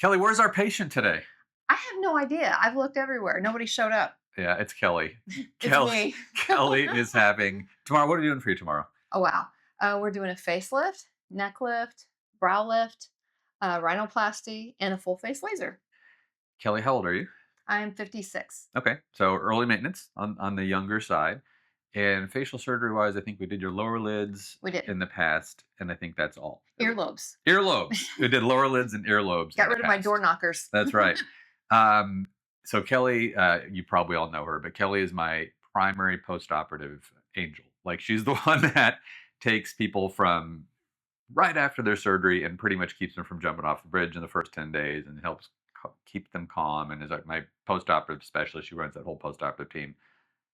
Kelly, where's our patient today? I have no idea. I've looked everywhere. Nobody showed up. Yeah, it's Kelly. It's Kelly me. Kelly is having tomorrow. What are you doing for you tomorrow? Oh, wow. We're doing a facelift, neck lift, brow lift, rhinoplasty, and a full face laser. Kelly, how old are you? I'm 56. Okay, so early maintenance on the younger side. And facial surgery wise, I think we did your lower lids We did in the past, and I think that's all. earlobes. Earlobes. We did lower lids and earlobes in Got the rid of my door past. knockers. That's right. Um, so Kelly, you probably all know her, but Kelly is my primary postoperative angel. Like she's the one that takes people from right after their surgery and pretty much keeps them from jumping off the bridge in the first 10 days and helps keep them calm and is like my postoperative specialist. She runs that whole postoperative team.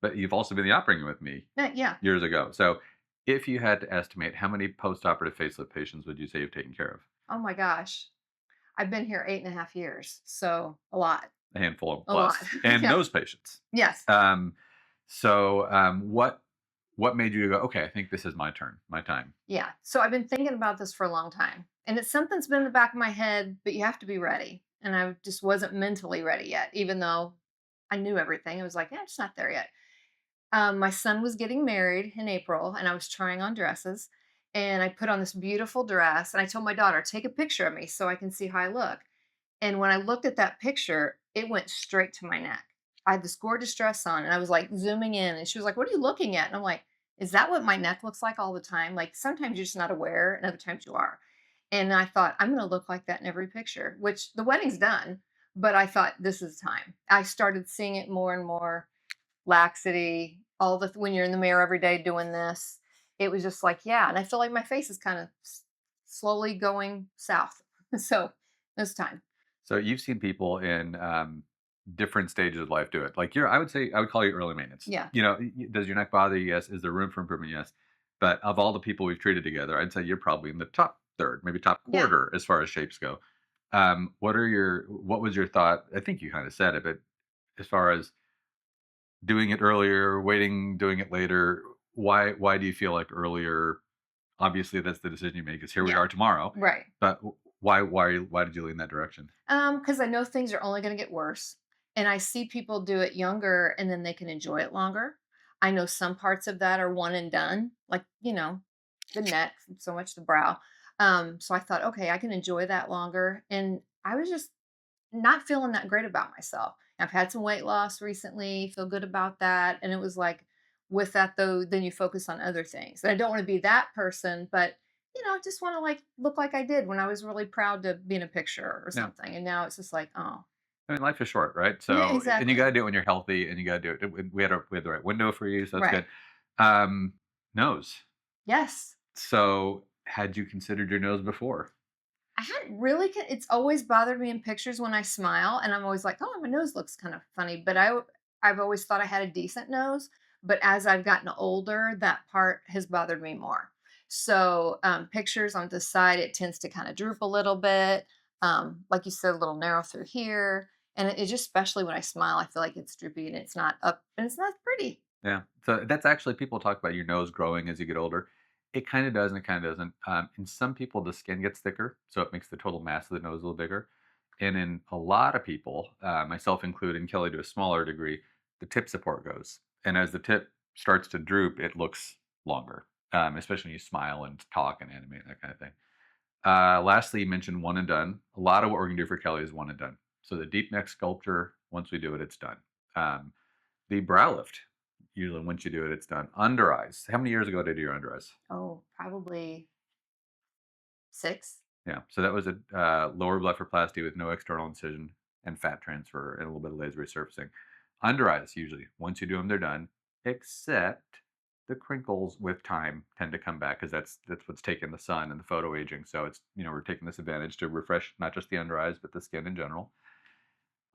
But you've also been in the operating room with me Yeah. years ago. So if you had to estimate, how many postoperative facelift patients would you say you've taken care of? Oh my gosh. I've been here 8.5 years. So a lot. A handful of A lot. plus. And Yeah. those patients. Yes. What made you go, okay, I think this is my turn, my time? Yeah. So I've been thinking about this for a long time. And it's something's been in the back of my head, but you have to be ready. And I just wasn't mentally ready yet, even though I knew everything. I was like, yeah, I'm just not there yet. My son was getting married in April, and I was trying on dresses. And I put on this beautiful dress, and I told my daughter, take a picture of me so I can see how I look. And when I looked at that picture, it went straight to my neck. I had this gorgeous dress on, and I was like zooming in, and she was like, "What are you looking at?" And I'm like, "Is that what my neck looks like all the time? Like sometimes you're just not aware, and other times you are." And I thought, I'm going to look like that in every picture, which the wedding's done, but I thought this is time. I started seeing it more and more laxity, all the when you're in the mirror every day doing this. It was just like, yeah, and I feel like my face is kind of slowly going south. So it's time. So you've seen people in different stages of life do it. Like I would say, I would call you early maintenance. Yeah. You know, does your neck bother you? Yes. Is there room for improvement? Yes. But of all the people we've treated together, I'd say you're probably in the top third, maybe top Yeah. quarter as far as shapes go. What was your thought? I think you kind of said it, but as far as doing it earlier, waiting, doing it later, why do you feel like earlier? Obviously, that's the decision you make. Because here we Yeah. are tomorrow. Right. But why did you lean that direction? Because I know things are only going to get worse, and I see people do it younger, and then they can enjoy it longer. I know some parts of that are one and done, like the neck, so much the brow. So I thought, okay, I can enjoy that longer, and I was just not feeling that great about myself. I've had some weight loss recently, feel good about that, and it was like, with that though, then you focus on other things. And I don't want to be that person, but I just want to like look like I did when I was really proud to be in a picture or Yeah. something. And now it's just like, oh, I mean, life is short, right? yeah, So, and you exactly. got to do it when you're healthy, and you got to do it. We had the right window for you, so that's Right. good. Nose. Yes. So, had you considered your nose before? I hadn't really, it's always bothered me in pictures when I smile, and I'm always like, oh, my nose looks kind of funny. But I've always thought I had a decent nose. But as I've gotten older, that part has bothered me more. So pictures on the side, it tends to kind of droop a little bit. Like you said, a little narrow through here. And it just, especially when I smile, I feel like it's droopy and it's not up and it's not pretty. Yeah. So that's actually people talk about your nose growing as you get older. It kind of does, and it kind of doesn't. In some people, the skin gets thicker, so it makes the total mass of the nose a little bigger. And in a lot of people, myself included, and Kelly to a smaller degree, the tip support goes. And as the tip starts to droop, it looks longer, especially when you smile and talk and animate, that kind of thing. Lastly, you mentioned one and done. A lot of what we're going to do for Kelly is one and done. So the deep neck sculpture, once we do it, it's done. Um, the brow lift, usually once you do it, it's done. Under eyes. How many years ago did you do your under eyes? Oh, probably 6. Yeah. So that was a lower blepharoplasty with no external incision and fat transfer and a little bit of laser resurfacing. Under eyes, usually, once you do them, they're done. Except the crinkles with time tend to come back because that's what's taking the sun and the photo aging. So it's we're taking this advantage to refresh not just the under eyes but the skin in general.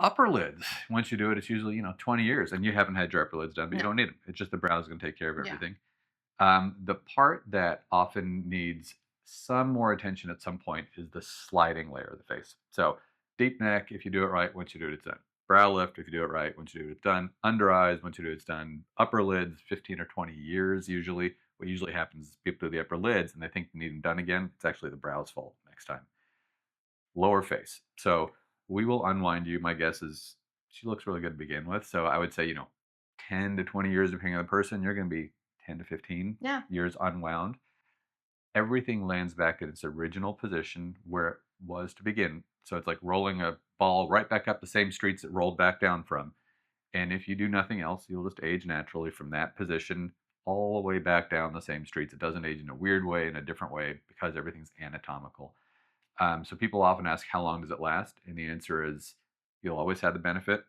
Upper lids, once you do it, it's usually 20 years, and you haven't had your upper lids done, but you No. don't need them. It's just the brow's going to take care of Yeah. everything. The part that often needs some more attention at some point is the sliding layer of the face. So deep neck, if you do it right, once you do it, it's done. Brow lift, if you do it right, once you do it, it's done. Under eyes, once you do it, it's done. Upper lids, 15 or 20 years usually. What usually happens is people do the upper lids and they think they need them done again. It's actually the brow's fault next time. Lower face. So we will unwind you. My guess is she looks really good to begin with. So I would say, 10 to 20 years, depending on the person, you're going to be 10 to 15 Yeah. years unwound. Everything lands back in its original position where it was to begin. So it's like rolling a ball right back up the same streets it rolled back down from. And if you do nothing else, you'll just age naturally from that position all the way back down the same streets. It doesn't age in a weird way, in a different way, because everything's anatomical. So people often ask, how long does it last? And the answer is, you'll always have the benefit.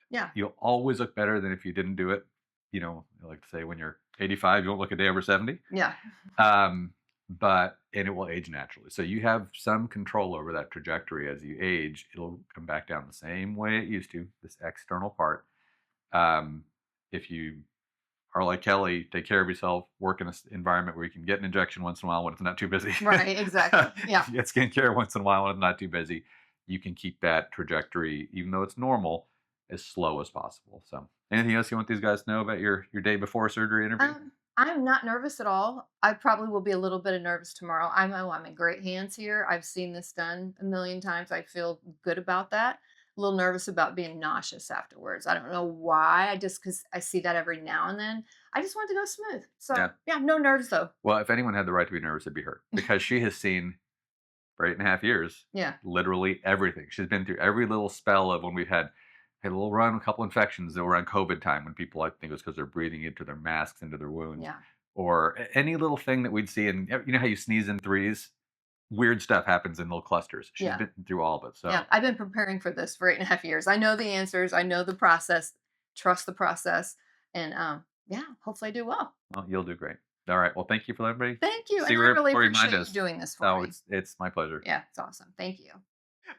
Yeah. You'll always look better than if you didn't do it. I like to say when you're 85, you won't look a day over 70. Yeah. Um, and it will age naturally. So you have some control over that trajectory as you age. It'll come back down the same way it used to, this external part. If you are like Kelly, take care of yourself, work in an environment where you can get an injection once in a while when it's not too busy. Right. Exactly. Yeah. Get skincare once in a while when it's not too busy. You can keep that trajectory, even though it's normal, as slow as possible. So, anything else you want these guys to know about your day before surgery interview? I'm not nervous at all. I probably will be a little bit of nervous tomorrow. I'm in great hands here. I've seen this done a million times. I feel good about that. A little nervous about being nauseous afterwards. I don't know why. I just because I see that every now and then. I just want to go smooth. So Yeah. yeah, no nerves though. Well, if anyone had the right to be nervous, it'd be her, because she has seen for 8.5 years Yeah. literally everything. She's been through every little spell of when we've had a little run, a couple infections that were on COVID time when people, I think it was because they're breathing into their masks, into their wounds, Yeah. or any little thing that we'd see. And you know how you sneeze in threes? Weird stuff happens in little clusters. She's Yeah. been through all of it. So Yeah. I've been preparing for this for 8.5 years. I know the answers. I know the process. Trust the process. And yeah, hopefully I do well. well, you'll do great. All right. Well, thank you for everybody. Thank you. See And you I really before you mind appreciate you us. doing this for Oh, me. it's my pleasure. Yeah, it's awesome. Thank you.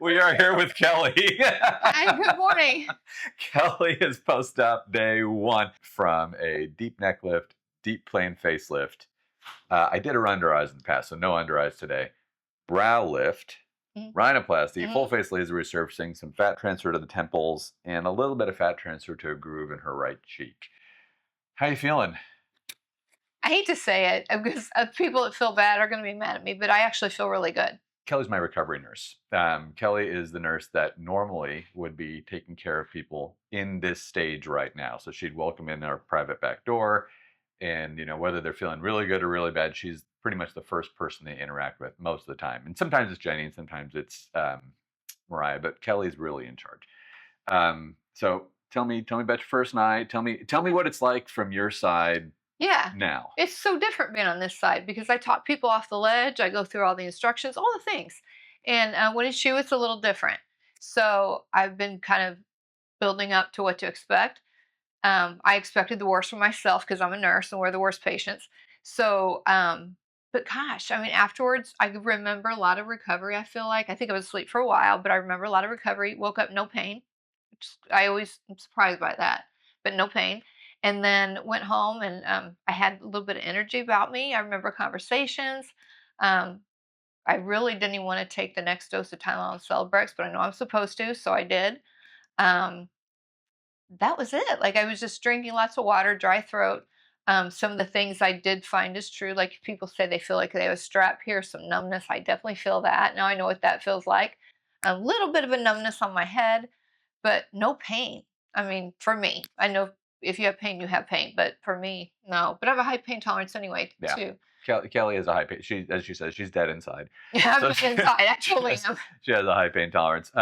We are here with Kelly. Hi, good morning. Kelly is post-op day 1 from a deep neck lift, deep plane facelift. I did her under eyes in the past, so no under eyes today. Brow lift, rhinoplasty, full face laser resurfacing, some fat transfer to the temples, and a little bit of fat transfer to a groove in her right cheek. How you feeling? I hate to say it because people that feel bad are going to be mad at me, but I actually feel really good. Kelly's my recovery nurse. Kelly is the nurse that normally would be taking care of people in this stage right now. So she'd welcome in our private back door, and whether they're feeling really good or really bad, she's pretty much the first person they interact with most of the time. And sometimes it's Jenny, and sometimes it's Mariah, but Kelly's really in charge. So tell me about your first night. Tell me what it's like from your side Yeah. now. It's so different being on this side because I talk people off the ledge. I go through all the instructions, all the things. And when it's you, it's a little different. So I've been kind of building up to what to expect. I expected the worst for myself because I'm a nurse and we're the worst patients. So, but gosh, I mean, afterwards, I could remember a lot of recovery. I feel like I think I was asleep for a while, but I remember a lot of recovery. Woke up no pain. I always am surprised by that, but no pain. And then went home and I had a little bit of energy about me. I remember conversations. Um, I really didn't even want to take the next dose of Tylenol and Celebrex, but I know I'm supposed to, so I did. Um, that was it. Like I was just drinking lots of water, dry throat. Some of the things I did find is true. Like people say they feel like they have a strap here, some numbness. I definitely feel that. Now I know what that feels like. A little bit of a numbness on my head, but no pain. I mean, for me, I know if you have pain, you have pain, but for me, no. But I have a high pain tolerance anyway, Yeah. too. Kelly has a high pain. She, as she says, she's dead inside. Yeah, So I'm inside. I she totally has, am. she has a high pain tolerance.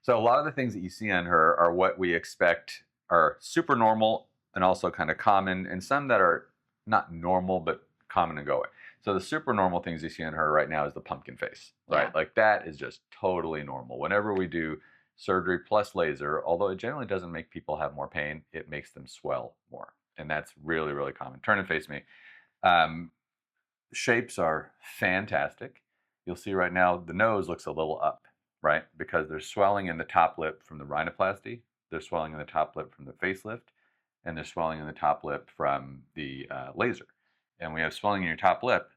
So a lot of the things that you see on her are what we expect are super normal and also kind of common, and some that are not normal but common and going. So the super normal things you see on her right now is the pumpkin face, right? Yeah. Like that is just totally normal. Whenever we do surgery plus laser, although it generally doesn't make people have more pain, it makes them swell more, and that's really, really common. Turn and face me. Um, Shapes are fantastic. You'll see right now the nose looks a little up, right? Because there's swelling in the top lip from the rhinoplasty, there's swelling in the top lip from the facelift, and there's swelling in the top lip from the laser. And when you have swelling in your top lip,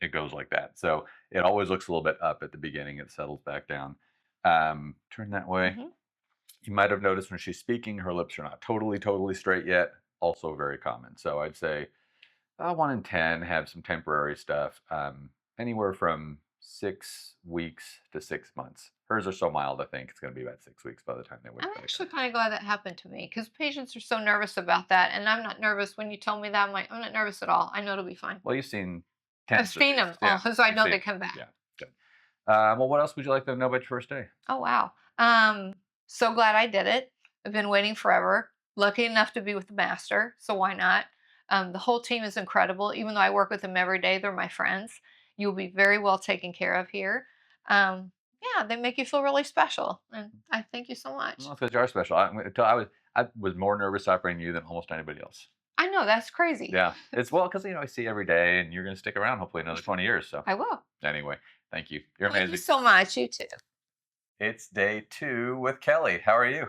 it goes like that. So it always looks a little bit up at the beginning. It settles back down. Turn that way. Mhm. You might have noticed when she's speaking, her lips are not totally straight yet. Also very common. So I'd say 1 in 10 have some temporary stuff. Anywhere from 6 weeks to 6 months. Hers are so mild, I think it's going to be about 6 weeks by the time they I'm wake back actually up. kind of glad that happened to me because patients are so nervous about that. And I'm not nervous when you tell me that. I'm like, I'm not nervous at all. I know it'll be fine. Well, you've seen I've tens of seen these. them Yeah, all, so I you've know seen they them. come back. Yeah, good. Well, what else would you like them to know about your first day? Oh, wow. So glad I did it. I've been waiting forever. Lucky enough to be with the master, so why not? The whole team is incredible. Even though I work with them every day, they're my friends. You'll be very well taken care of here. Yeah, they make you feel really special, and I thank you so much. Well, because you are special. I was more nervous operating you than almost anybody else. I know that's crazy. Yeah, it's well because I see you every day, and you're going to stick around hopefully another 20 years. So I will. anyway, thank you. You're Thank you amazing. so much. You too. It's day 2 with Kelly. How are you?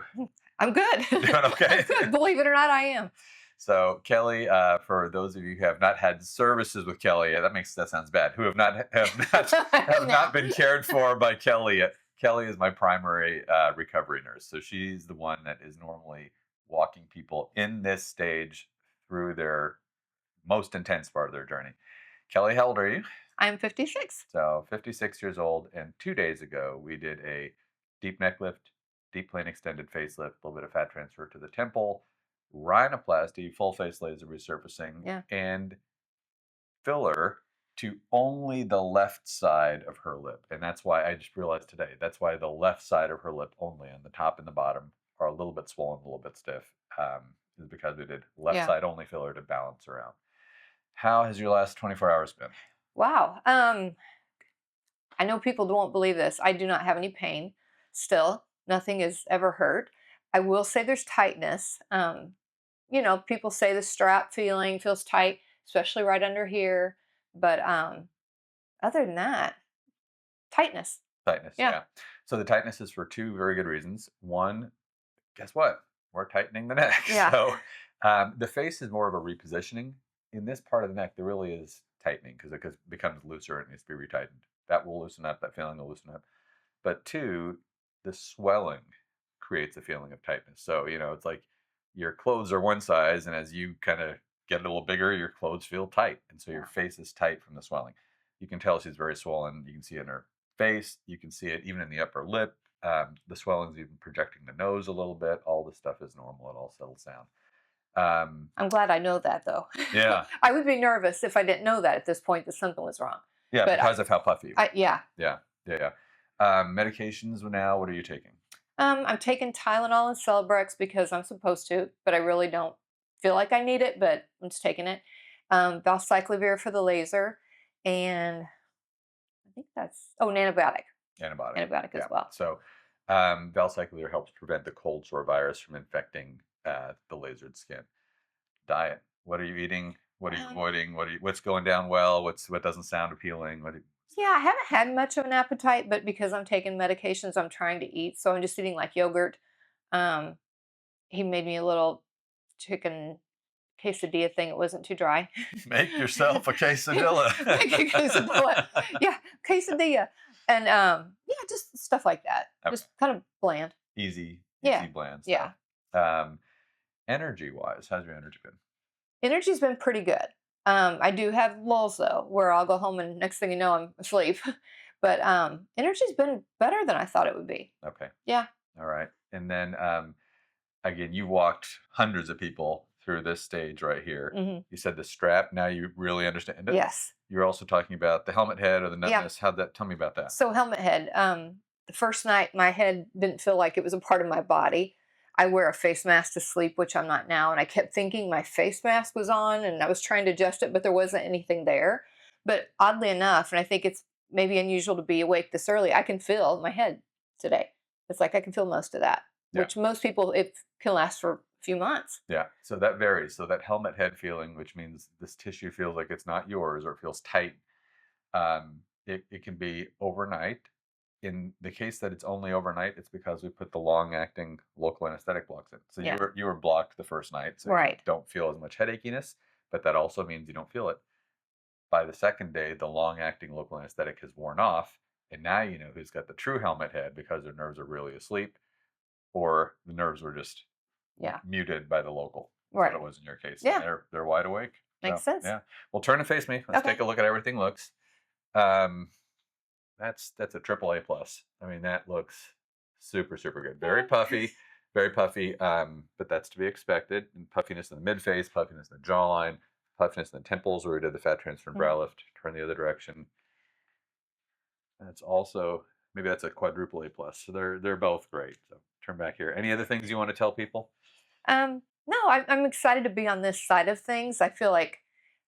I'm good. Doing okay? I'm good. Believe it or not, I am. So Kelly, for those of you who have not had services with Kelly, that sounds bad. Who have not been cared for by Kelly yet. Kelly is my primary recovery nurse. So she's the one that is normally walking people in this stage through their most intense part of their journey. Kelly, how old are you? I'm 56. So 56 years old, and 2 days ago we did a deep neck lift, deep plane extended facelift, a little bit of fat transfer to the temple, rhinoplasty, full face laser resurfacing, Yeah. and filler to only the left side of her lip. And that's why I just realized today, that's why the left side of her lip only, and the top and the bottom are a little bit swollen, a little bit stiff, is because we did left Yeah. side only filler to balance around. How has your last 24 hours been? Wow. I know people won't believe this. I do not have any pain still. Nothing has ever hurt. I will say there's tightness. People say the strap feeling feels tight, especially right under here. But other than that, tightness. Tightness, Yeah. yeah. So the tightness is for two very good reasons. One, guess what? We're tightening the neck. Yeah. So the face is more of a repositioning. In this part of the neck, there really is tightening because it becomes looser and needs to be retightened. That will loosen up. That feeling will loosen up. But two, the swelling creates a feeling of tightness. So it's like your clothes are one size, and as you kind of get a little bigger, your clothes feel tight, and so your face is tight from the swelling. You can tell she's very swollen. You can see it in her face. You can see it even in the upper lip. The swelling's even projecting the nose a little bit. All this stuff is normal. It all settles down. I'm glad I know that though. Yeah. I would be nervous if I didn't know that at this point that something was wrong. Yeah, But because of how puffy you are. yeah. Yeah, yeah, yeah. Medications now, what are you taking? I'm taking Tylenol and Celebrex because I'm supposed to, but I really don't feel like I need it, but I'm just taking it. Valcyclovir for the laser, and I think an antibiotic. Antibiotic. Antibiotic as Yeah. well. So valcyclovir helps prevent the cold sore virus from infecting the lasered skin. Diet. What are you eating? What are you avoiding? What's going down well? What doesn't sound appealing? Yeah, I haven't had much of an appetite, but because I'm taking medications, I'm trying to eat. So I'm just eating like yogurt. Um, he made me a little chicken quesadilla thing. It wasn't too dry. Make yourself a quesadilla. Make a quesadilla. Yeah, quesadilla. And yeah, just stuff like that. Okay. Just kind of bland. Easy, Yeah. bland Yeah. stuff. Energy wise, how's your energy been? Energy's been pretty good. I do have lulls though, where I'll go home and next thing you know, I'm asleep. But energy's been better than I thought it would be. Okay. Yeah. All right. And then again, you walked hundreds of people through this stage right here. Hmm. You said the strap. Now you really understand it. Yes. You're also talking about the helmet head or the Yeah. numbness. Tell me about that. So helmet head. The first night, my head didn't feel like it was a part of my body. I wear a face mask to sleep, which I'm not now, and I kept thinking my face mask was on, and I was trying to adjust it, but there wasn't anything there. But oddly enough, and I think it's maybe unusual to be awake this early, I can feel my head today. It's like I can feel most of that, Yeah. which most people it can last for a few months. Yeah. So that varies. So that helmet head feeling, which means this tissue feels like it's not yours or it feels tight, it can be overnight. In the case that it's only overnight, it's because we put the long-acting local anesthetic blocks in. So Yeah. you were blocked the first night, so you Right. don't feel as much headachiness, but that also means you don't feel it. By the second day, the long-acting local anesthetic has worn off, and now you know who's got the true helmet head because their nerves are really asleep, or the nerves were just Yeah. muted by the local. That's Right. what it was in your case. Yeah. They're wide awake. Makes So, sense. yeah. Well, turn and face me. Let's Okay. take a look at how everything looks. Um, That's a triple A plus. I mean, that looks super, super good. Very puffy, very puffy. But that's to be expected. And puffiness in the mid face, puffiness in the jawline, puffiness in the temples where we did the fat transfer and brow lift. Turn the other direction. That's also maybe that's a quadruple A plus. So they're both great. So turn back here. Any other things you want to tell people? No, I'm excited to be on this side of things. I feel like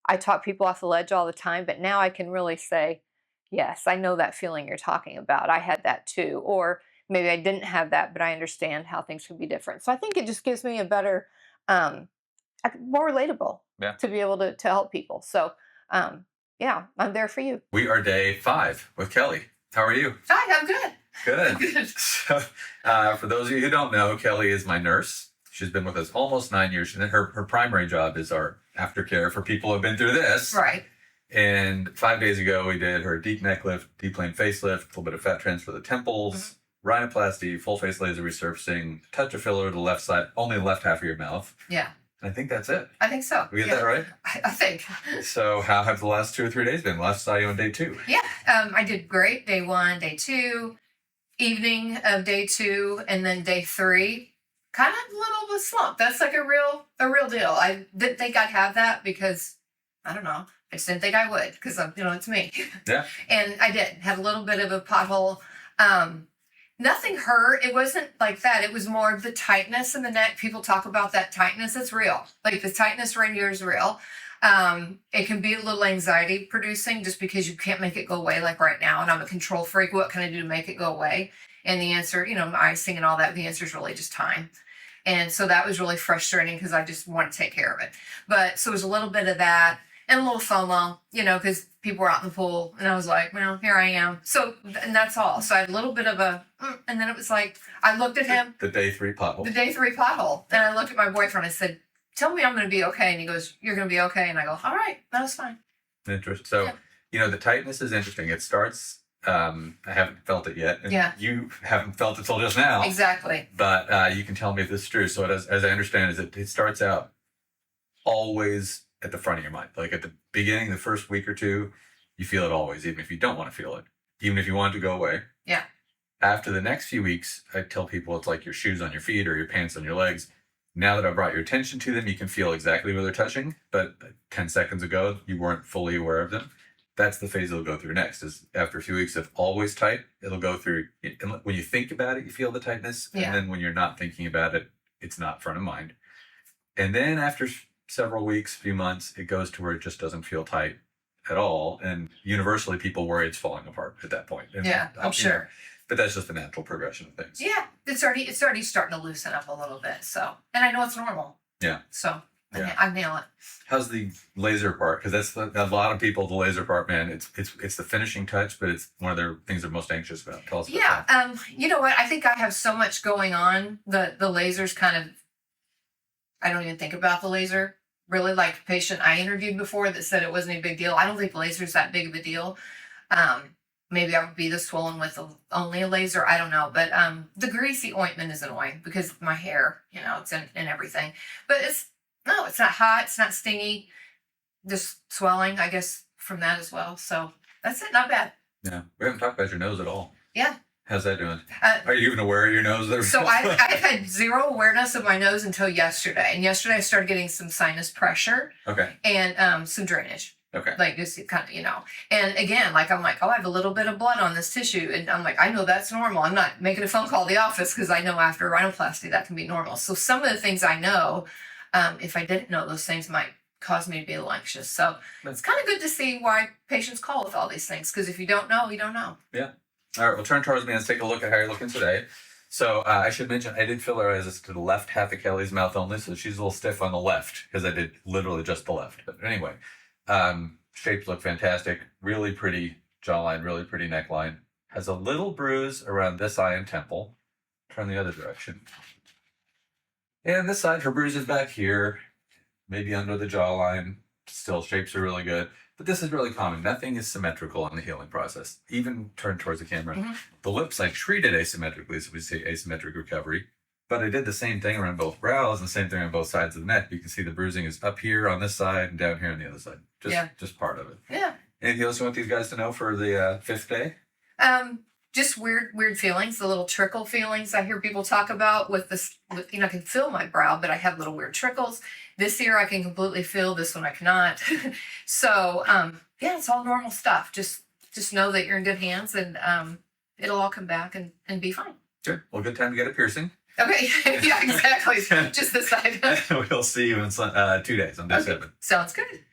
I talk people off the ledge all the time, but now I can really say, yes, I know that feeling you're talking about. I had that too. Or maybe I didn't have that, but I understand how things could be different. So I think it just gives me a better, um, more relatable Yeah. to be able to help people. So, yeah, I'm there for you. We are day 5 with Kelly. How are you? Hi, I'm good. Good. Good. So, for those of you who don't know, Kelly is my nurse. She's been with us almost 9 years. And her primary job is our aftercare for people who have been through this. Right. And 5 days ago, we did her deep neck lift, deep plane facelift, a little bit of fat transfer of the temples, rhinoplasty, full face laser resurfacing, touch of filler to the left side, only the left half of your mouth. Yeah. And I think that's it. I think so. We get that right? I think. So how have the last 2 or 3 days been? Last saw you on day 2. Yeah. I did great. Day 1, day 2, evening of day 2, and then day 3. Kind of a little bit slump. That's like a real deal. I didn't think I'd have that because I don't know. I just didn't think I would because it's me. Yeah. And I did have a little bit of a pothole. Nothing hurt. It wasn't like that. It was more of the tightness in the neck. People talk about that tightness. It's real. Like the tightness right here is real. It can be a little anxiety producing just because you can't make it go away like right now. And I'm a control freak. What can I do to make it go away? And the answer, icing and all that, the answer is really just time. And so that was really frustrating because I just want to take care of it. But so it was a little bit of that and a little FOMO, because people were out in the pool and I was like, well, here I am. So, and that's all. So I had a little bit of and then it was like, I looked at him. The day 3 pothole. The day 3 pothole. And I looked at my boyfriend. I said, tell me I'm going to be okay. And he goes, you're going to be okay. And I go, all right, that was fine. Interesting. So, the tightness is interesting. It starts, I haven't felt it yet. And you haven't felt it till just now. Exactly. But you can tell me if this is true. So as I understand is it starts out always at the front of your mind. Like at the beginning, the first week or 2, you feel it always, even if you don't want to feel it. Even if you want it to go away. Yeah. After the next few weeks, I tell people it's like your shoes on your feet or your pants on your legs. Now that I've brought your attention to them, you can feel exactly where they're touching. But 10 seconds ago, you weren't fully aware of them. That's the phase it'll go through next. Is after a few weeks of always tight, it'll go through. And when you think about it, you feel the tightness. Yeah. And then when you're not thinking about it, it's not front of mind. And then after several weeks, few months, it goes to where it just doesn't feel tight at all. And universally, people worry it's falling apart at that point. And I'm sure. But that's just the natural progression of things. Yeah, it's already starting to loosen up a little bit. So, and I know it's normal. Yeah. So I nail it. How's the laser part? Because that's a lot of people. The laser part, man, it's the finishing touch, but it's one of their things they're most anxious about. Tell us about that. You know what? I think I have so much going on. The laser's kind of. I don't even think about the laser. Really, like a patient I interviewed before that said it wasn't a big deal. I don't think the laser's that big of a deal. Maybe I would be this swollen with only a laser. I don't know. But the greasy ointment is annoying because of my hair, it's in everything. But it's not hot. It's not stingy. Just swelling, I guess, from that as well. So that's it. Not bad. Yeah. We haven't talked about your nose at all. Yeah. How's that doing? Are you even aware of your nose? So I had zero awareness of my nose until yesterday. And yesterday I started getting some sinus pressure. Okay. And some drainage. Okay. Like just kind of, and again, like I'm like, oh, I have a little bit of blood on this tissue. And I'm like, I know that's normal. I'm not making a phone call to the office because I know after rhinoplasty that can be normal. So some of the things I know, if I didn't know those things might cause me to be a little anxious. So it's kind of good to see why patients call with all these things. Because if you don't know, you don't know. Yeah. All right, we'll turn towards me and let's take a look at how you're looking today. So I should mention, I did fillerize this to the left half of Kelly's mouth only. So she's a little stiff on the left because I did literally just the left. But anyway, shapes look fantastic. Really pretty jawline, really pretty neckline. Has a little bruise around this eye and temple. Turn the other direction. And this side, her bruise is back here, maybe under the jawline. Still, shapes are really good. But this is really common. Nothing is symmetrical in the healing process. Even turn towards the camera. Mm-hmm. The lips I treated asymmetrically, so we say asymmetric recovery. But I did the same thing around both brows and the same thing on both sides of the neck. You can see the bruising is up here on this side and down here on the other side. Just part of it. Yeah. Anything else you want these guys to know for the 5th day? Just weird feelings, the little trickle feelings I hear people talk about with this. I can feel my brow, but I have little weird trickles. This ear I can completely feel. This one I cannot. So yeah, it's all normal stuff. Just know that you're in good hands, and it'll all come back and be fine. Good. Well, good time to get a piercing. Okay. Yeah, exactly. Just this side. We'll see you in 2 days on day 7. Sounds good.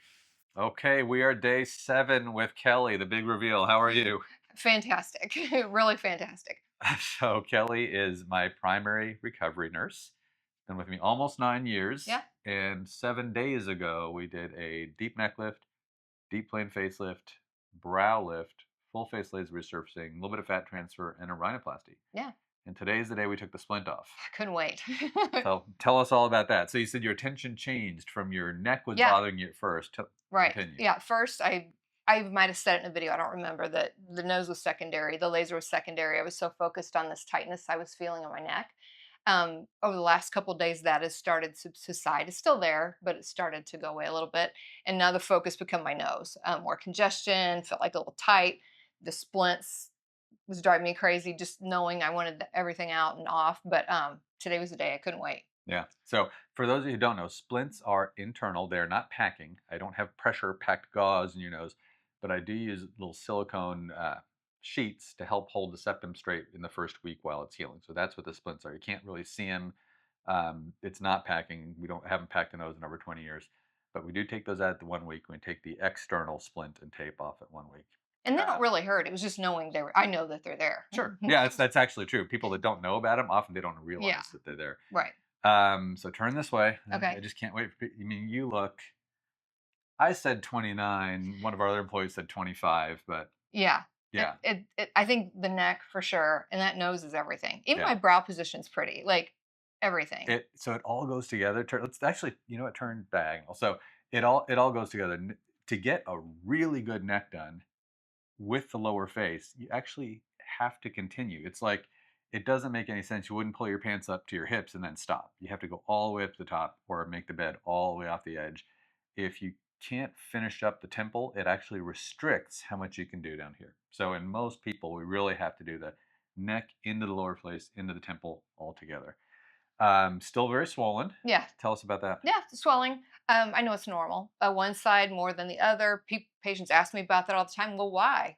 Okay, we are day 7 with Kelly, the big reveal. How are you? Fantastic. Really fantastic. So Kelly is my primary recovery nurse. Been with me almost 9 years. Yeah. And 7 days ago, we did a deep neck lift, deep plane facelift, brow lift, full face laser resurfacing, a little bit of fat transfer, and a rhinoplasty. Yeah. And today's the day we took the splint off. I couldn't wait. So tell us all about that. So you said your tension changed from your neck was Yeah. bothering you at first. Right. Continue. Yeah. First, I might have said it in a video. I don't remember that the nose was secondary. The laser was secondary. I was so focused on this tightness I was feeling in my neck. Over the last couple of days, that has started to subside. It's still there, but it started to go away a little bit. And now the focus become my nose. More congestion. Felt like a little tight. The splints was driving me crazy. Just knowing I wanted everything out and off. But today was the day I couldn't wait. Yeah. So for those of you who don't know, splints are internal. They're not packing. I don't have pressure packed gauze in your nose, but I do use little silicone sheets to help hold the septum straight in the first week while it's healing. So that's what the splints are. You can't really see them. It's not packing. We haven't packed the nose in over 20 years, but we do take those out at the 1 week. We take the external splint and tape off at 1 week. And they don't really hurt. It was just knowing they were. I know that they're there. Sure. Yeah, that's actually true. People that don't know about them often they don't realize that they're there. Right. So turn this way. Okay. I just can't wait. I mean, you look. I said 29. One of our other employees said 25, but Yeah. yeah, I think the neck for sure, and that nose is everything. Even Yeah. my brow position's pretty, like everything. so it all goes together. Let's actually, turn diagonal. So it all goes together. To get a really good neck done with the lower face, you actually have to continue. It's like it doesn't make any sense. You wouldn't pull your pants up to your hips and then stop. You have to go all the way up to the top or make the bed all the way off the edge. If you can't finish up the temple, it actually restricts how much you can do down here. So in most people, we really have to do the neck into the lower face, into the temple all together. Still very swollen. Yeah. Tell us about that. Yeah, swelling. I know it's normal. One side more than the other. Patients ask me about that all the time. Well, why?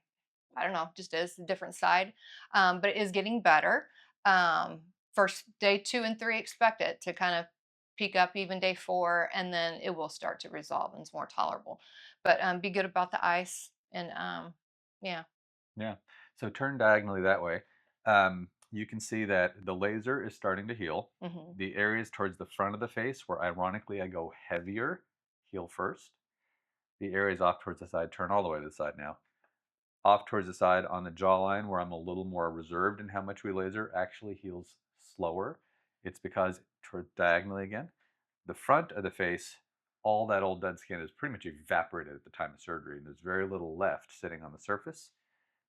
I don't know. Just is a different side. But it is getting better. First day 2 and 3, expect it to kind of peak up even day 4, and then it will start to resolve and it's more tolerable. But be good about the ice and yeah. Yeah. So turn diagonally that way. You can see that the laser is starting to heal. Hmm. The areas towards the front of the face, where ironically I go heavier, heal first. The areas off towards the side turn all the way to the side now. Off towards the side on the jawline, where I'm a little more reserved in how much we laser, actually heals slower. It's because towards diagonally again, the front of the face, all that old dead skin is pretty much evaporated at the time of surgery, and there's very little left sitting on the surface.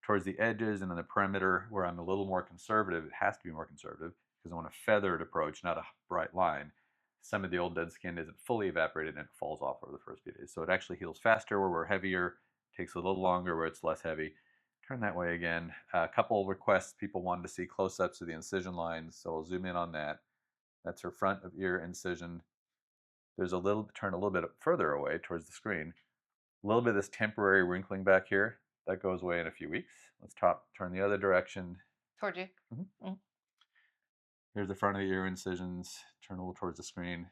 Towards the edges and in the perimeter, where I'm a little more conservative, it has to be more conservative because I want a feathered approach, not a bright line. Some of the old dead skin isn't fully evaporated and it falls off over the first few days. So it actually heals faster where we're heavier, takes a little longer where it's less heavy. Turn that way again. A couple requests, people wanted to see close-ups of the incision lines, so I'll zoom in on that. That's her front of ear incision. There's turn a little bit further away towards the screen. A little bit of this temporary wrinkling back here. That goes away in a few weeks. Let's turn the other direction. Toward you. Mhm. Mm. Here's the front of the ear incisions. Turn a little towards the screen.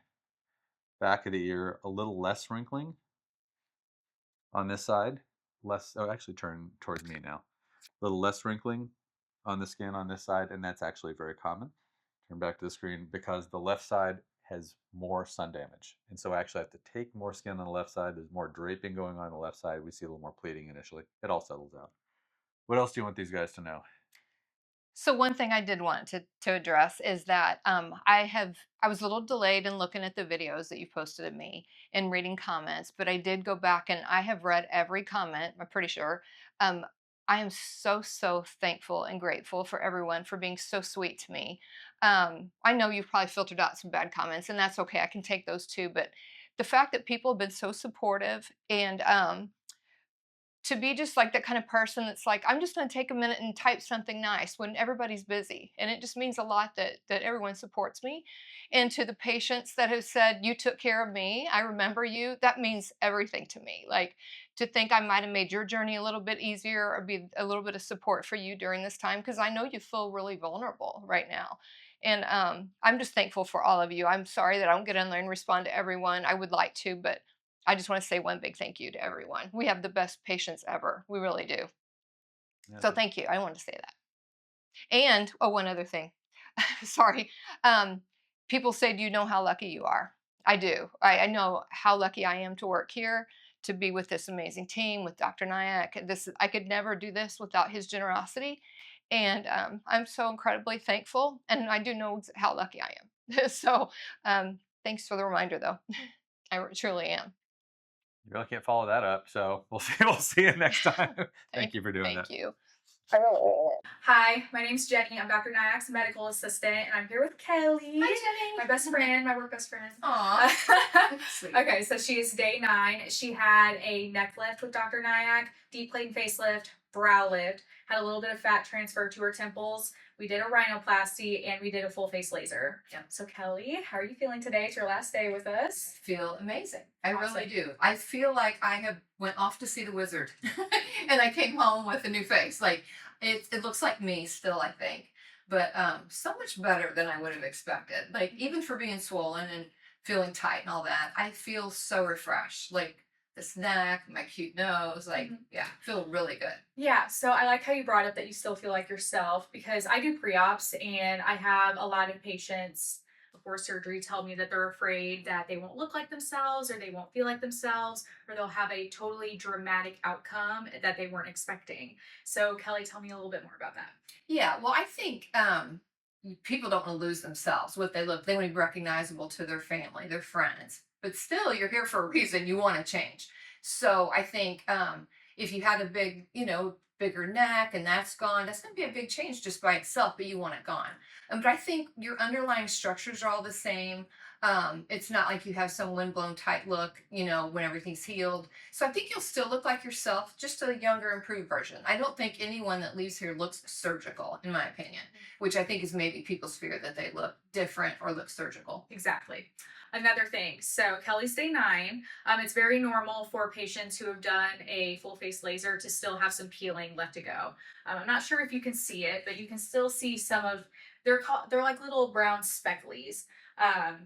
Back of the ear, a little less wrinkling on this side. Actually turn towards me now. A little less wrinkling on the skin on this side, and that's actually very common. Turn back to the screen because the left side has more sun damage. And so I actually have to take more skin on the left side. There's more draping going on the left side. We see a little more pleating initially. It all settles out. What else do you want these guys to know? So one thing I did want to address is that I was a little delayed in looking at the videos that you posted of me and reading comments, but I did go back and I have read every comment. I'm pretty sure. Um, I am so thankful and grateful for everyone for being so sweet to me. I know you've probably filtered out some bad comments, and that's okay. I can take those too. But the fact that people have been so supportive and to be just like that kind of person that's like, I'm just going to take a minute and type something nice when everybody's busy. And it just means a lot that everyone supports me. And to the patients that have said, you took care of me, I remember you, that means everything to me. Like, to think I might have made your journey a little bit easier or be a little bit of support for you during this time, because I know you feel really vulnerable right now. And I'm just thankful for all of you. I'm sorry that I don't get in there and respond to everyone. I would like to, but I just want to say one big thank you to everyone. We have the best patients ever. We really do. Yeah, So thank you. I wanted to say that. And oh, one other thing. Sorry. Um, People say, "Do you know how lucky you are?" I do. I know how lucky I am to work here, to be with this amazing team, with Dr. Nyack. I could never do this without his generosity, and I'm so incredibly thankful. And I do know how lucky I am. So thanks for the reminder, though. I truly am. you really can't follow that up. So we'll see. We'll see you next time. Thank Thank, you for doing thank that. you. Hi, my name's Jenny. I'm Dr. Nyack's medical assistant, and I'm here with Kelly, Hi, Jenny. my best friend, my work best friend. Aw. Sweet. Okay, so she is day 9. She had a neck lift with Dr. Nyack, deep plate facelift, brow lift, had a little bit of fat transfer to her temples. We did a rhinoplasty and we did a full face laser. Yeah. So Kelly, how are you feeling today? It's your last day with us. Feel amazing. I Awesome. really do. I feel like I have went off to see the wizard, and I came home with a new face. Like it looks like me still, I think, but so much better than I would have expected. Like even for being swollen and feeling tight and all that, I feel so refreshed. Like this neck, my cute nose, like yeah, feel really good. Yeah, so I like how you brought up that you still feel like yourself, because I do pre-ops and I have a lot of patients before surgery tell me that they're afraid that they won't look like themselves or they won't feel like themselves or they'll have a totally dramatic outcome that they weren't expecting. So Kelly, tell me a little bit more about that. Yeah, well, I think people don't want to lose themselves. What they look, they want to be recognizable to their family, their friends. But still, you're here for a reason. You want to change. So I think if you had a big, bigger neck and that's gone, that's going to be a big change just by itself. But you want it gone. But I think your underlying structures are all the same. It's not like you have some windblown tight look, when everything's healed. So I think you'll still look like yourself, just a younger, improved version. I don't think anyone that leaves here looks surgical, in my opinion, which I think is maybe people's fear that they look different or look surgical. Exactly. Another thing, so Kelly's day 9. It's very normal for patients who have done a full face laser to still have some peeling left to go. I'm not sure if you can see it, but you can still see some of they're like little brown specklies.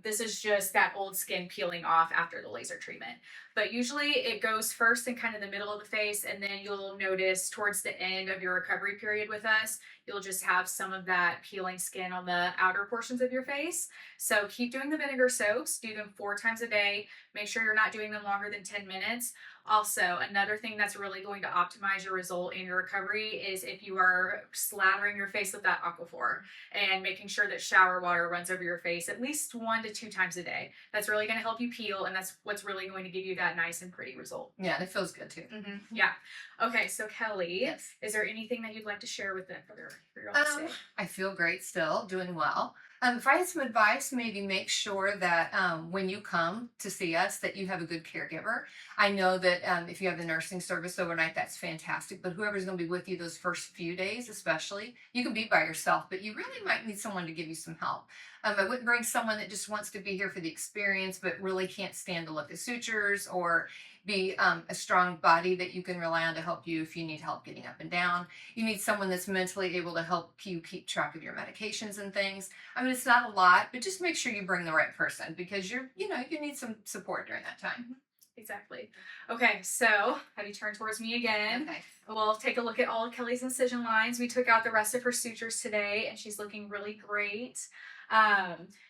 This is just that old skin peeling off after the laser treatment. But usually it goes first in kind of the middle of the face, and then you'll notice towards the end of your recovery period with us, you'll just have some of that peeling skin on the outer portions of your face. So keep doing the vinegar soaks, do them 4 times a day. Make sure you're not doing them longer than 10 minutes. Also, another thing that's really going to optimize your result in your recovery is if you are slathering your face with that Aquaphor and making sure that shower water runs over your face at least 1 to 2 times a day. That's really going to help you peel, and that's what's really going to give you that nice and pretty result. Yeah, and it feels good too. Yeah. Okay, so Kelly, Yes. is there anything that you'd like to share with them for your last day? I feel great still, doing well. If I had some advice, maybe make sure that when you come to see us, that you have a good caregiver. I know that if you have the nursing service overnight, that's fantastic. But whoever's going to be with you those first few days, especially, you can be by yourself, but you really might need someone to give you some help. I wouldn't bring someone that just wants to be here for the experience, but really can't stand to look at sutures or be a strong body that you can rely on to help you if you need help getting up and down. You need someone that's mentally able to help you keep track of your medications and things. I mean, it's not a lot, but just make sure you bring the right person, because you need some support during that time. Exactly. Okay, so have you turned towards me again? Okay. We'll take a look at all of Kelly's incision lines. We took out the rest of her sutures today, and she's looking really great.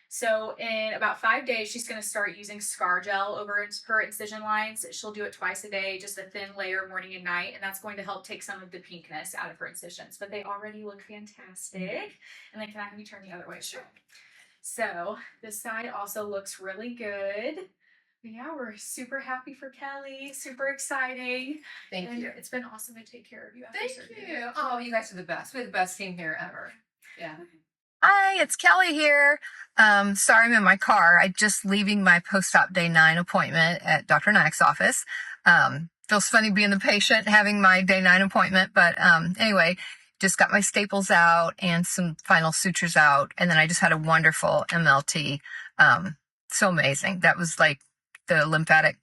So in about 5 days, she's going to start using scar gel over her incision lines. She'll do it twice a day, just a thin layer morning and night, and that's going to help take some of the pinkness out of her incisions. But they already look fantastic. And then can I have you turn the other way? Sure. So this side also looks really good. Yeah, we're super happy for Kelly. Super exciting. Thank you. It's been awesome to take care of you. Thank you. Oh, you guys are the best. We're the best team here ever. Yeah. Hi, it's Kelly here. Sorry I'm in my car. I'm just leaving my post-op day 9 appointment at Dr. Nyack's office. feels funny being the patient having my day 9 appointment. But anyway, just got my staples out and some final sutures out. And then I just had a wonderful MLT. So amazing. That was like the lymphatic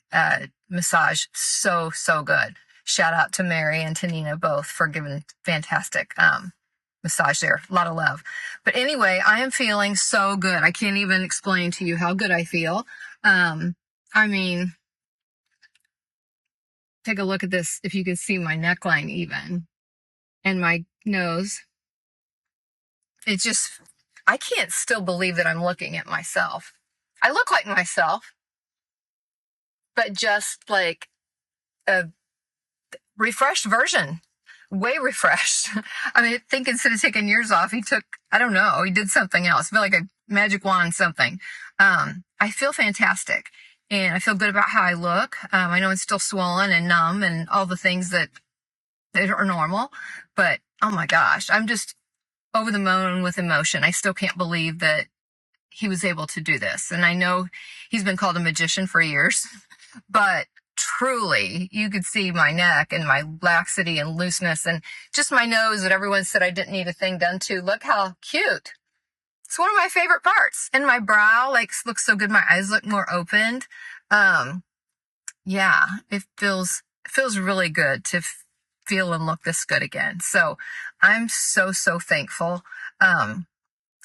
massage. So good. Shout out to Mary and to Nina both for giving fantastic massage there. A lot of love. But anyway, I am feeling so good. I can't even explain to you how good I feel. I mean, take a look at this. If you can see my neckline even and my nose, it just, I can't still believe that I'm looking at myself. I look like myself, but just like a refreshed version, way refreshed. I mean, I think instead of taking years off, he took, I don't know, he did something else. I feel like a magic wand, something. I feel fantastic and I feel good about how I look. I know it's still swollen and numb and all the things that are normal, but oh my gosh, I'm just over the moon with emotion. I still can't believe that he was able to do this. And I know he's been called a magician for years, but truly, you could see my neck and my laxity and looseness and just my nose that everyone said I didn't need a thing done to. Look how cute. It's one of my favorite parts. And my brow looks so good. My eyes look more opened. Yeah, it feels really good to feel and look this good again. So I'm so thankful.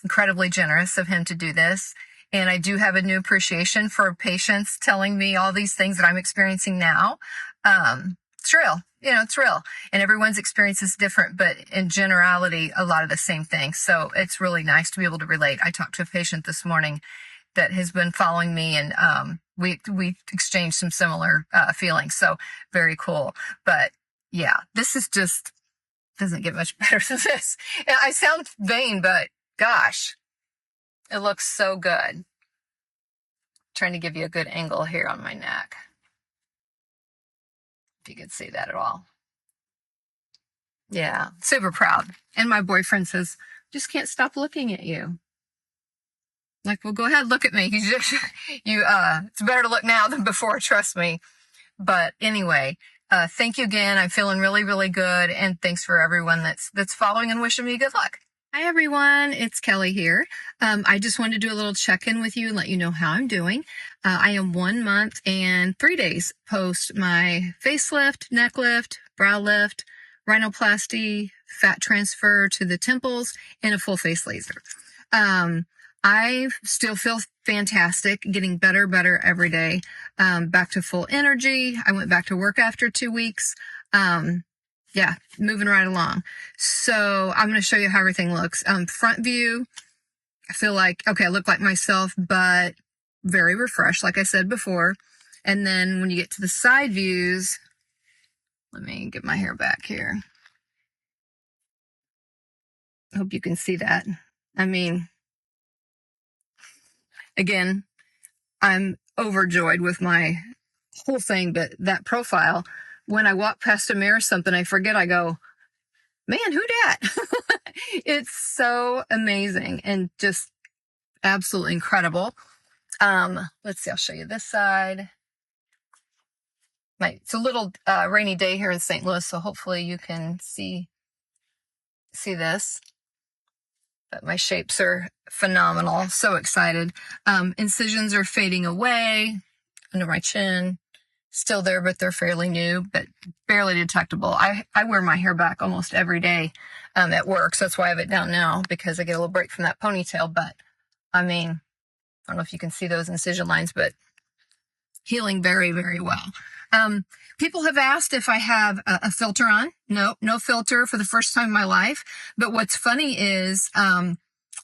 Incredibly generous of him to do this. And I do have a new appreciation for patients telling me all these things that I'm experiencing now. It's real, it's real. And everyone's experience is different, but in generality, a lot of the same things. So it's really nice to be able to relate. I talked to a patient this morning that has been following me and we exchanged some similar feelings. So very cool. But yeah, this is just, doesn't get much better than this. And I sound vain, but gosh, it looks so good. Trying to give you a good angle here on my neck. If you could see that at all. Yeah, super proud. And my boyfriend says, just can't stop looking at you. Like, well, go ahead, look at me. It's better to look now than before, trust me. But anyway, thank you again. I'm feeling really good. And thanks for everyone that's following and wishing me good luck. Hi everyone, it's Kelly here. I just wanted to do a little check-in with you and let you know how I'm doing. I am 1 month and 3 days post my facelift, neck lift, brow lift, rhinoplasty, fat transfer to the temples, and a full face laser. I still feel fantastic, getting better every day. Back to full energy. I went back to work after 2 weeks. Yeah, moving right along. So I'm going to show you how everything looks. Front view, I feel like, okay, I look like myself, but very refreshed, like I said before. And then when you get to the side views, let me get my hair back here. I hope you can see that. I mean, again, I'm overjoyed with my whole thing, but that profile, when I walk past a mirror or something, I forget, I go, man, who dat? It's so amazing and just absolutely incredible. Let's see, I'll show you this side. It's a little rainy day here in St. Louis, so hopefully you can see this. But my shapes are phenomenal. So excited. Incisions are fading away under my chin. Still there, but they're fairly new, but barely detectable. I wear my hair back almost every day at work, so that's why I have it down now, because I get a little break from that ponytail. But I mean, I don't know if you can see those incision lines, but healing very well. People have asked if I have a filter on. No filter for the first time in my life. But what's funny is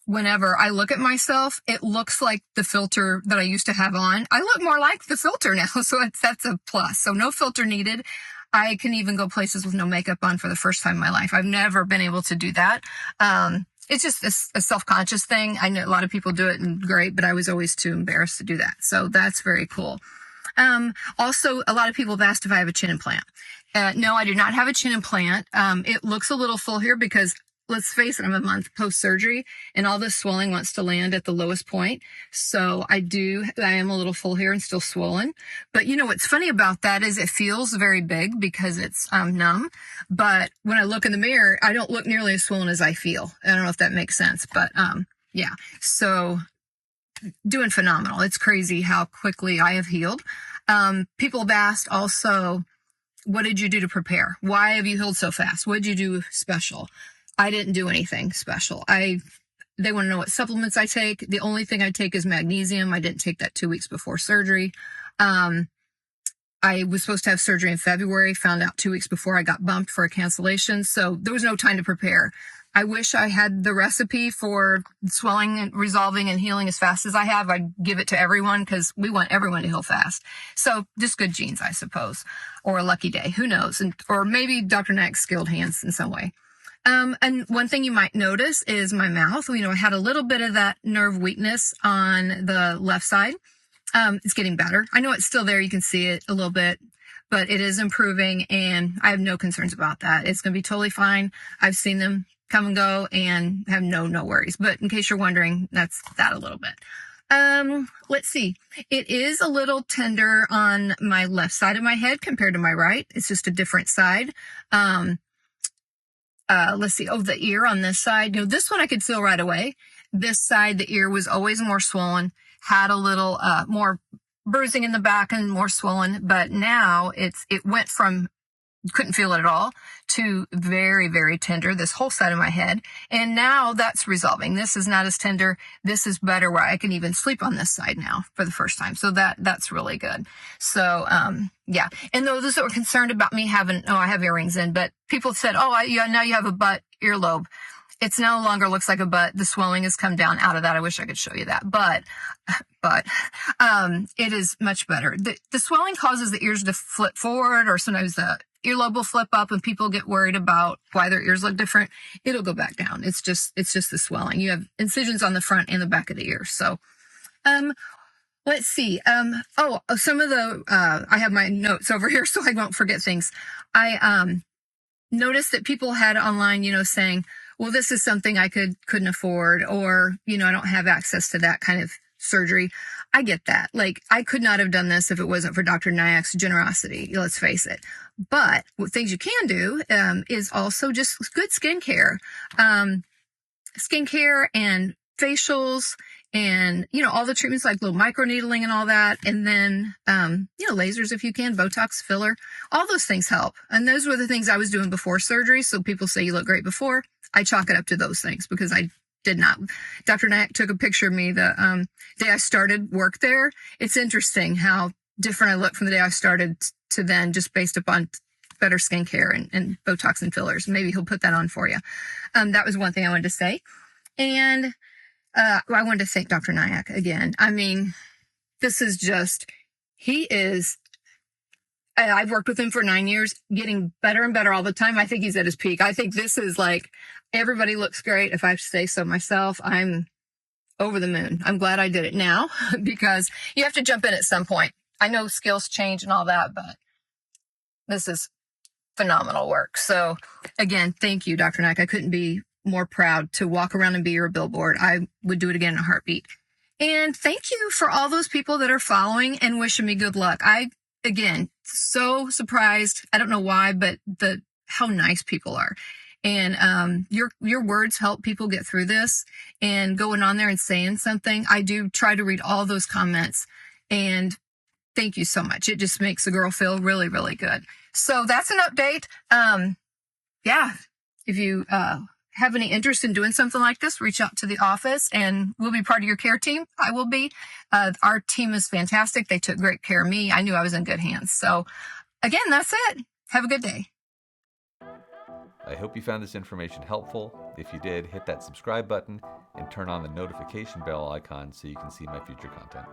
whenever I look at myself, it looks like the filter that I used to have on. I look more like the filter now, so that's a plus. So no filter needed. I can even go places with no makeup on for the first time in my life. I've never been able to do that. It's just a self-conscious thing. I know a lot of people do it and great, but I was always too embarrassed to do that. So that's very cool. Also, a lot of people have asked if I have a chin implant. No, I do not have a chin implant. It looks a little full here because let's face it, I'm a month post surgery and all this swelling wants to land at the lowest point. So I am a little full here and still swollen. But you know, what's funny about that is it feels very big because it's numb. But when I look in the mirror, I don't look nearly as swollen as I feel. I don't know if that makes sense, but yeah. So doing phenomenal. It's crazy how quickly I have healed. People have asked also, what did you do to prepare? Why have you healed so fast? What did you do special? I didn't do anything special. They want to know what supplements I take. The only thing I take is magnesium. I didn't take that 2 weeks before surgery. I was supposed to have surgery in February, found out 2 weeks before I got bumped for a cancellation. So there was no time to prepare. I wish I had the recipe for swelling and resolving and healing as fast as I have. I'd give it to everyone because we want everyone to heal fast. So just good genes, I suppose, or a lucky day. Who knows? Or maybe Dr. Nack's skilled hands in some way. And one thing you might notice is my mouth. You know, I had a little bit of that nerve weakness on the left side. It's getting better. I know it's still there. You can see it a little bit, but it is improving and I have no concerns about that. It's going to be totally fine. I've seen them come and go and have no worries. But in case you're wondering, that's that a little bit. Let's see. It is a little tender on my left side of my head compared to my right. It's just a different side. Let's see. Oh, the ear on this side. You know, this one I could feel right away. This side, the ear was always more swollen, had a little, more bruising in the back and more swollen, but now it went from couldn't feel it at all to very, very tender, this whole side of my head. And now that's resolving. This is not as tender. This is better where I can even sleep on this side now for the first time. So that's really good. So, yeah. And those that were concerned about me having, I have earrings in, but people said, now you have a butt earlobe. It's no longer looks like a butt. The swelling has come down out of that. I wish I could show you that, but it is much better. The swelling causes the ears to flip forward, or sometimes the earlobe will flip up and people get worried about why their ears look different. It'll go back down. It's just the swelling. You have incisions on the front and the back of the ear. So, let's see. Some of the, I have my notes over here so I won't forget things. I, noticed that people had online, saying, well, this is something I couldn't afford, or, I don't have access to that kind of surgery. I get that. Like, I could not have done this if it wasn't for Dr. Nyack's generosity. Let's face it. But what things you can do, is also just good skincare, and facials and, all the treatments like little microneedling and all that. And then, lasers if you can, Botox, filler, all those things help. And those were the things I was doing before surgery. So people say you look great before. I chalk it up to those things because I did not. Dr. Nyack took a picture of me the day I started work there. It's interesting how different I look from the day I started to then, just based upon better skincare and Botox and fillers. Maybe he'll put that on for you. That was one thing I wanted to say. And I wanted to thank Dr. Nyack again. I mean, this is just, I've worked with him for 9 years, getting better and better all the time. I think he's at his peak. I think this is like, everybody looks great. If I say so myself, I'm over the moon. I'm glad I did it now because you have to jump in at some point. I know skills change and all that, but this is phenomenal work. So again, thank you, Dr. Nyack. I couldn't be more proud to walk around and be your billboard. I would do it again in a heartbeat. And thank you for all those people that are following and wishing me good luck. Again, so surprised. I don't know why, but how nice people are. And your words help people get through this, and going on there and saying something. I do try to read all those comments, and thank you so much. It just makes a girl feel really, really good. So that's an update. Yeah, if you have any interest in doing something like this, reach out to the office and we'll be part of your care team. I will be. Our team is fantastic. They took great care of me. I knew I was in good hands. So again, that's it. Have a good day. I hope you found this information helpful. If you did, hit that subscribe button and turn on the notification bell icon so you can see my future content.